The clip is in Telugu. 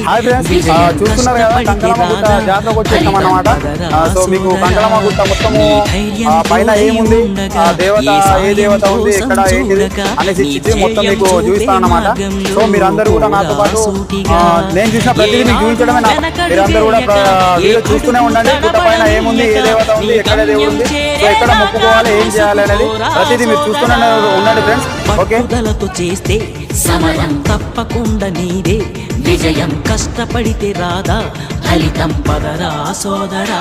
హాయ్ ఫ్రెండ్స్, చూస్తున్నారు కదా కంకలమ్మ గుట్ట జాతరకు వచ్చేసాం అన్నమాట. సో మీకు కంకలమ్మ గుట్ట మొత్తము పైన ఏముంది, దేవత ఏ దేవత ఉంది, ఎక్కడ ఏంటిది అనేసి మొత్తం మీకు చూపిస్తాను అన్నమాట. సో మీరందరూ కూడా నాతో పాటు నేను చూసిన ప్రతిదీ మీకు చూపించడమే మీరందరూ కూడా వీడియో చూస్తూనే ఉండండి. గుట్ట పైన ఏముంది, ఏ దేవత ఉంది, ఎక్కడ దేవుడు ఉంది, సో ఎక్కడ మొక్కుకోవాలి, ఏం చేయాలి అనేది ప్రతిదీ మీరు చూస్తూనే ఉండండి ఫ్రెండ్స్. ఓకే, చేస్తే సమయం తప్పకుండా నీదే విజయం, కష్టపడితే రాదా ఫలితం, పదరా సోదరా.